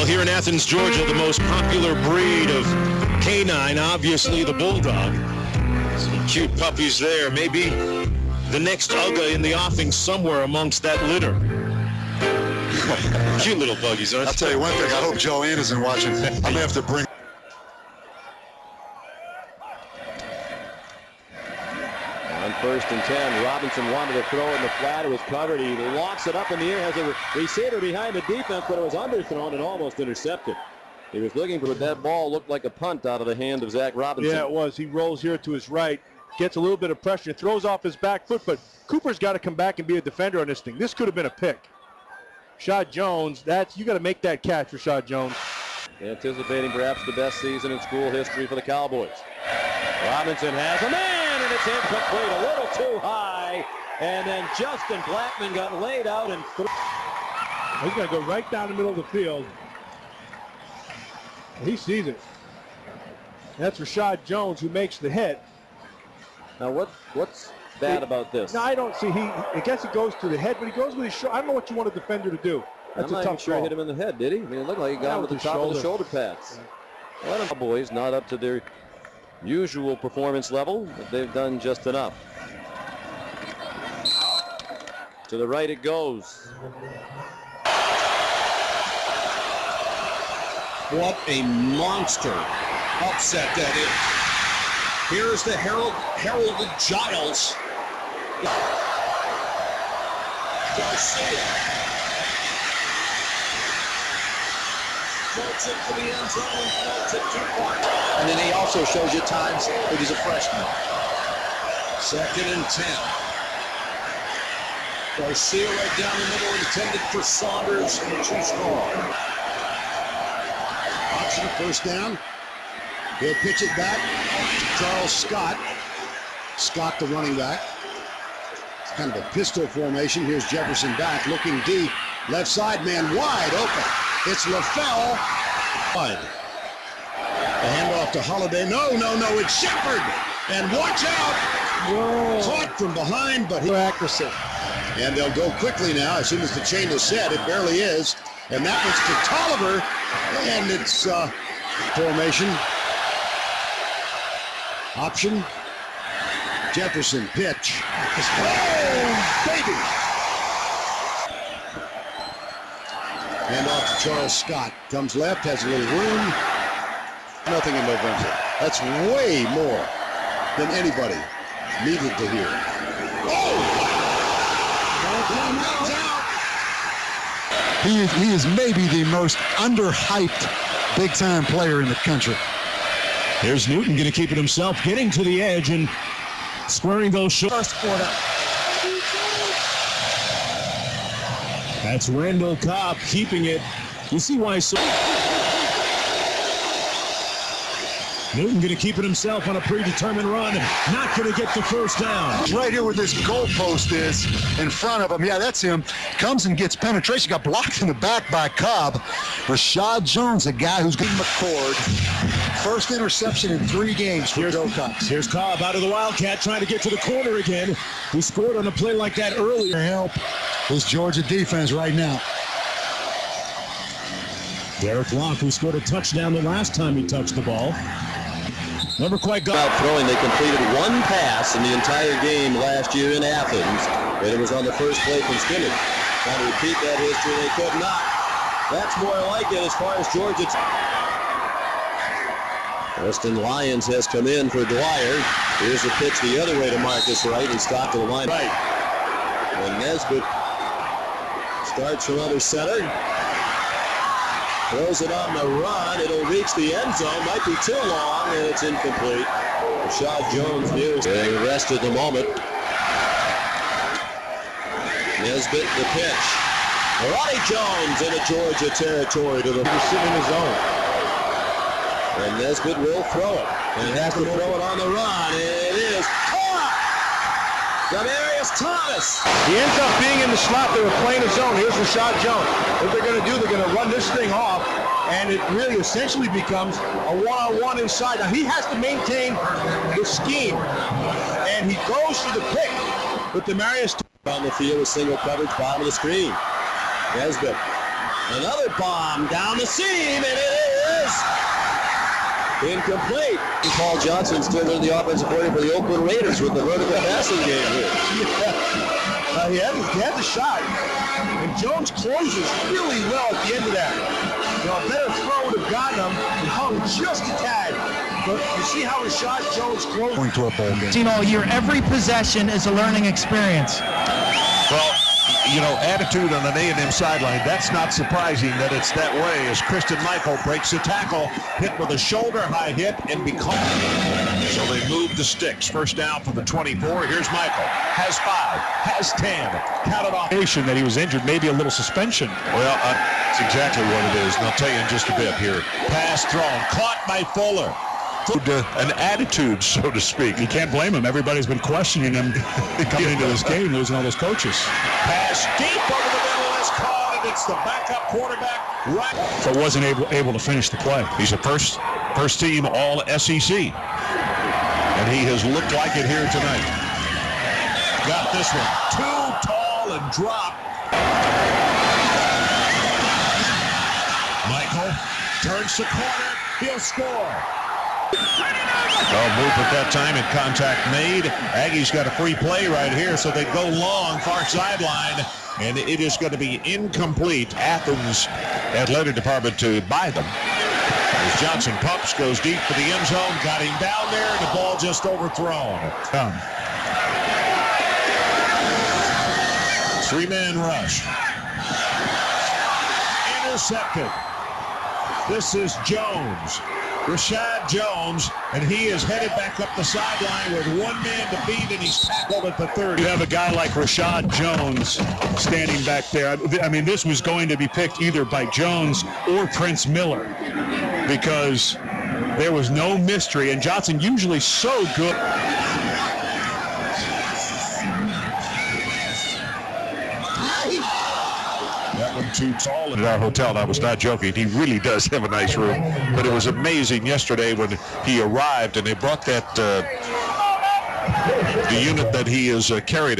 Well, here in Athens, Georgia, the most popular breed of canine, obviously the bulldog. Some cute puppies there. Maybe the next Ugga in the offing somewhere amongst that litter. Cute little buggies, aren't they? I'll tell you one thing. I hope Joanne isn't watching. I'm going to have to bring... On 1st and 10, Robinson wanted to throw in the flat. It was covered. He locks it up in the air, has a receiver behind the defense, but it was underthrown and almost intercepted. He was looking for that ball, looked like a punt out of the hand of Zach Robinson. Yeah, it was. He rolls here to his right, gets a little bit of pressure, throws off his back foot, but Cooper's got to come back and be a defender on this thing. This could have been a pick. Rashad Jones, you got to make that catch, Rashad Jones. Anticipating perhaps the best season in school history for the Cowboys. Robinson has a man, and it's incomplete, a little too high. And then Justin Blackman got laid out and threw. He's going to go right down the middle of the field. He sees it. That's Rashad Jones who makes the hit. Now what's bad about this? No, I don't see. I guess he goes to the head, but he goes with his shoulder. I don't know what you want a defender to do. That's I'm a not tough sure call. He hit him in the head, did he? I mean, it looked like he got him with the top of the shoulder pads. Yeah. Well, the Cowboys not up to their usual performance level, but they've done just enough. To the right it goes. What a monster upset that is. Here's the heralded Giles. Garcia. Floats it to the end zone and floats it too far. And then he also shows you times that he's a freshman. 2nd and 10. Garcia right down the middle, intended for Saunders, and too strong. Option, 1st down. He'll pitch it back to Charles Scott. Scott, the running back. It's kind of a pistol formation. Here's Jefferson back, looking deep. Left side, man wide open. It's LaFell. Wide. The handoff to Holiday. No, it's Shepard. And watch out. Whoa. Caught from behind, but he accuracy. And they'll go quickly now as soon as the chain is set. It barely is. And that one's to Tolliver. And it's formation. Option. Jefferson pitch. Oh, baby. Hand off to Charles Scott. Comes left, has a little room. Nothing in November. That's way more than anybody needed to hear. Oh! He is maybe the most underhyped big-time player in the country. Here's Newton going to keep it himself, getting to the edge and squaring those short. First quarter. That's Randall Cobb keeping it. You see why so. Newton going to keep it himself on a predetermined run. Not going to get the 1st down. Right here where this goalpost is in front of him. Yeah, that's him. Comes and gets penetration. Got blocked in the back by Cobb. Rashad Jones, a guy who's getting McCord. 1st interception in 3 games for Go-Cox. Here's Cobb out of the Wildcat trying to get to the corner again. He scored on a play like that earlier. Help this Georgia defense right now. Derek Locke, who scored a touchdown the last time he touched the ball. Never quite got out throwing. They completed 1 pass in the entire game last year in Athens, and it was on the first play from scrimmage. Trying to repeat that history, they could not. That's more like it as far as Georgia. Weston Lyons has come in for Dwyer. Here's a pitch the other way to Marcus Wright and stopped to the line. right. And Nesbitt starts from under center. Throws it on the run. It'll reach the end zone. Might be too long, and it's incomplete. Rashad Jones news. Getting arrested the moment. Nesbitt the pitch. Ronnie Jones into Georgia territory to the sitting in his zone. And Nesbitt will throw it. And has to throw it on the run. It is caught! Demarius Thomas. He ends up being in the slot. They were playing a zone. Here's Rashad Jones. What they're going to do, they're going to run this thing off, and it really essentially becomes a one-on-one inside. Now, he has to maintain the scheme, and he goes for the pick with Demarius on the field with single coverage, bottom of the screen. Nesbitt Another bomb down the seam, and it is incomplete. Paul Johnson still in the offensive coordinator for the Oakland Raiders with the vertical passing game here. He had the shot, and Jones closes really well at the end of that. You know, a better throw would have gotten him and hung just a tad. But you see how Rashad Jones closed. Going to a bowl game. Seen all year, every possession is a learning experience. Well, you know, attitude on an A&M sideline, that's not surprising that it's that way as Christian Michael breaks a tackle, hit with a shoulder-high hit, and because. So they move the sticks. First down for the 24. Here's Michael. Has 5, has 10. Counted off. That he was injured, maybe a little suspension. Well, that's exactly what it is, and I'll tell you in just a bit here. Pass thrown, caught by Fuller. An attitude, so to speak. You can't blame him. Everybody's been questioning him coming into this game, losing all those coaches. Pass deep over the middle is caught, and it's the backup quarterback right. But wasn't able to finish the play. He's a first team all SEC, and he has looked like it here tonight. Got this one too tall and dropped. Michael turns the corner. He'll score. Move at that time and contact made. Aggies got a free play right here, so they go long, far sideline, and it is going to be incomplete. Athens Athletic Department to buy them. As Johnson pumps, goes deep for the end zone, got him down there, and the ball just overthrown. Three-man rush. Intercepted. This is Jones. Rashad Jones, and he is headed back up the sideline with one man to beat, and he's tackled at the 30. You have a guy like Rashad Jones standing back there. I mean, this was going to be picked either by Jones or Prince Miller because there was no mystery, and Johnson usually so good. That one too tall at our hotel. I was not joking. He really does have a nice room. But it was amazing yesterday when he arrived and they brought that the unit that he is carried in.